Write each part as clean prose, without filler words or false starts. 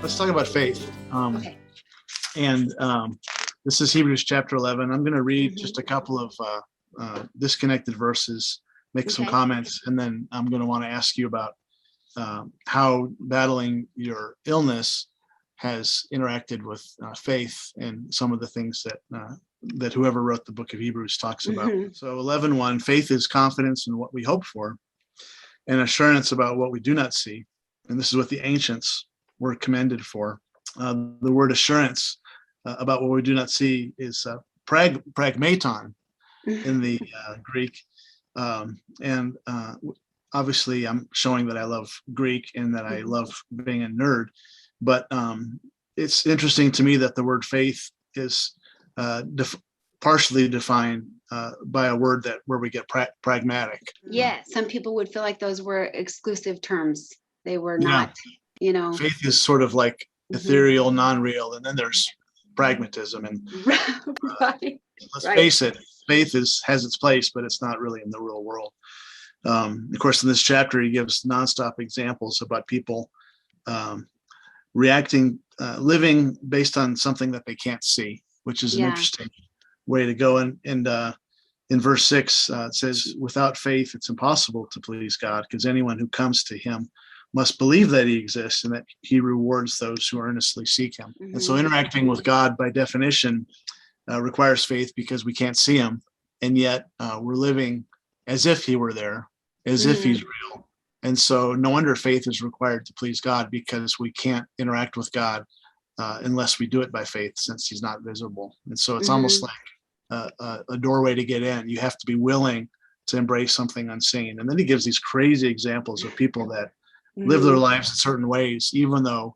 Let's talk about faith. Okay. And This is Hebrews chapter 11. I'm going to read just a couple of disconnected verses, make some Okay. comments, and then I'm going to want to ask you about how battling your illness has interacted with faith and some of the things that whoever wrote the book of Hebrews talks about. So 11:1, faith is confidence in what we hope for and assurance about what we do not see. And this is what the ancients were commended for. The word assurance about what we do not see is pragmaton in the Greek. Obviously, I'm showing that I love Greek and that I love being a nerd. But it's interesting to me that the word faith is partially defined by a word where we get pragmatic. Yeah, some people would feel like those were exclusive terms. They were not, Faith is sort of like ethereal, non-real, and then there's pragmatism. And right. let's face it, faith has its place, but it's not really in the real world. Of course, in this chapter, he gives nonstop examples about people reacting, living based on something that they can't see, which is an interesting way to go. And in verse 6, it says, without faith, it's impossible to please God, because anyone who comes to him must believe that he exists and that he rewards those who earnestly seek him. And so interacting with God, by definition, requires faith because we can't see him. And yet we're living as if he were there, as if he's real. And so no wonder faith is required to please God, because we can't interact with God unless we do it by faith, since he's not visible. And so it's almost like a doorway to get in. You have to be willing to embrace something unseen. And then he gives these crazy examples of people that live their lives in certain ways, even though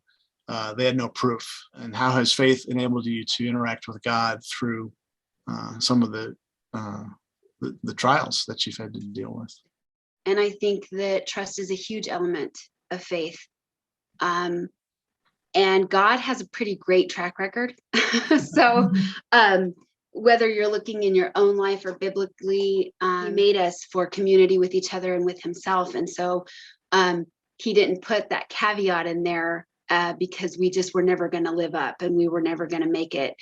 they had no proof. And how has faith enabled you to interact with God through some of the trials that you've had to deal with? And I think that trust is a huge element of faith. And God has a pretty great track record. So whether you're looking in your own life or biblically, he made us for community with each other and with himself. And so he didn't put that caveat in there because we just were never going to live up and we were never going to make it.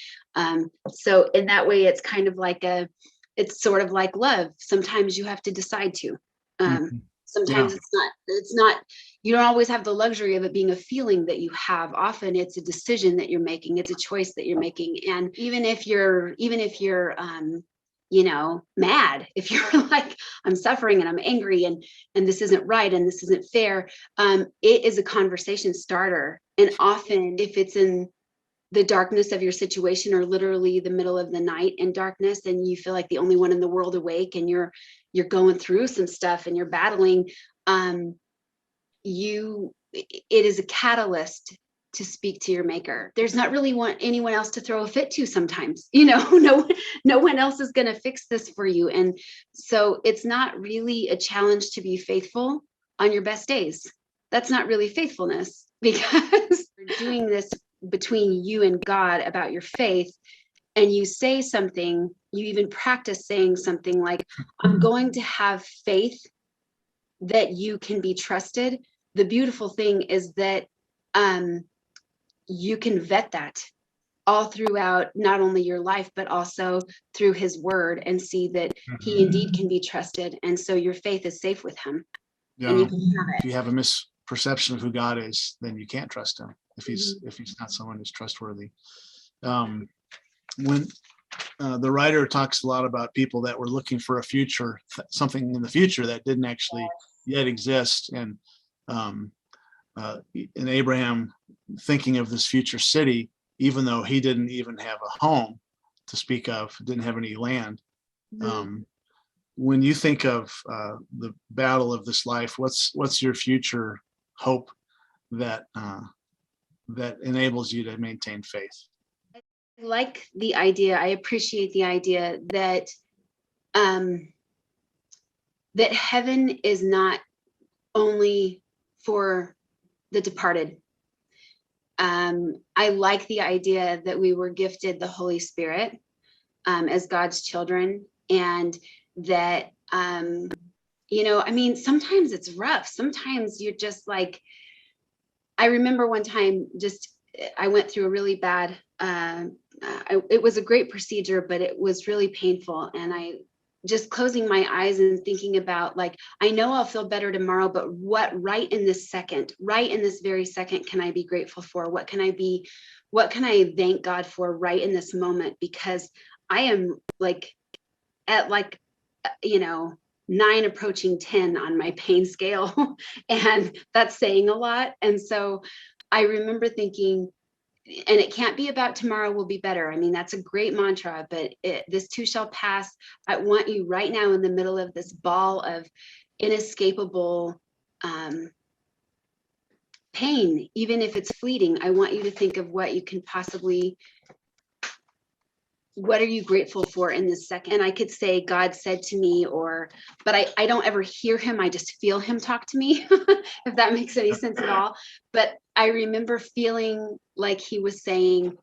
So in that way, it's kind of like it's sort of like love. Sometimes you have to decide to. Sometimes it's not, you don't always have the luxury of it being a feeling that you have. Often it's a decision that you're making. It's a choice that you're making. And even if you're mad, if you're like, I'm suffering and I'm angry and this isn't right and this isn't fair, it is a conversation starter. And often if it's in the darkness of your situation, or literally the middle of the night in darkness, and you feel like the only one in the world awake, and you're going through some stuff and you're battling, it is a catalyst to speak to your maker. There's not really anyone else to throw a fit to sometimes, no one else is going to fix this for you. And so it's not really a challenge to be faithful on your best days. That's not really faithfulness, because you're doing this between you and God about your faith. And you say something, you even practice saying something like, I'm going to have faith that you can be trusted. The beautiful thing is that you can vet that all throughout, not only your life, but also through his word, and see that he indeed can be trusted. And so your faith is safe with him. Yeah. And you can have it. If you have a misperception of who God is, then you can't trust him if he's not someone who's trustworthy. When the writer talks a lot about people that were looking for a future, something in the future that didn't actually yet exist, and Abraham thinking of this future city, even though he didn't even have a home to speak of, didn't have any land. When you think of the battle of this life, what's your future hope that enables you to maintain faith? I like the idea. I appreciate the idea that that heaven is not only for the departed. I like the idea that we were gifted the Holy Spirit as God's children, and that sometimes it's rough. Sometimes you're just like, I remember one time I went through a really bad, it was a great procedure, but it was really painful. And I just closing my eyes and thinking about, like, I know I'll feel better tomorrow, but what right in this very second can I be grateful for? What can I thank God for right in this moment? Because I am like at 9 approaching 10 on my pain scale. And that's saying a lot. And so I remember thinking, and it can't be about tomorrow will be better. I mean, that's a great mantra, but this too shall pass. I want you right now in the middle of this ball of inescapable pain, even if it's fleeting. I want you to think of what are you grateful for in this second? And I could say, God said to me, but I don't ever hear him. I just feel him talk to me, if that makes any sense at all. But I remember feeling like he was saying,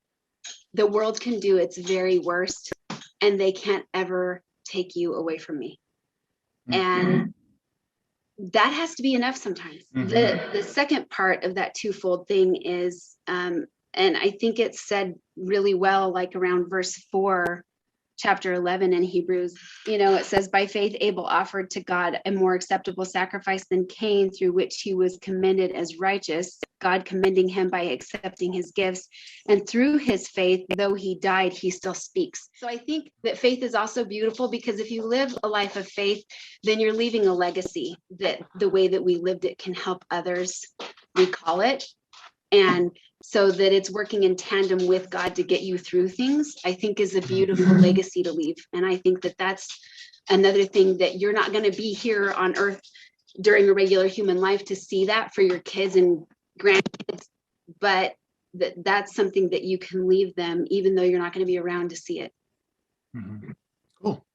the world can do its very worst, and they can't ever take you away from me. And that has to be enough sometimes. The second part of that twofold thing is, and I think it's said really well, like around verse 4, chapter 11 in Hebrews, it says, by faith, Abel offered to God a more acceptable sacrifice than Cain, through which he was commended as righteous, God commending him by accepting his gifts. And through his faith, though he died, he still speaks. So I think that faith is also beautiful, because if you live a life of faith, then you're leaving a legacy that the way that we lived it can help others recall it. And so that it's working in tandem with God to get you through things, I think is a beautiful legacy to leave. And I think that that's another thing, that you're not going to be here on earth during a regular human life to see that for your kids and grandkids, but that's something that you can leave them, even though you're not going to be around to see it. Cool.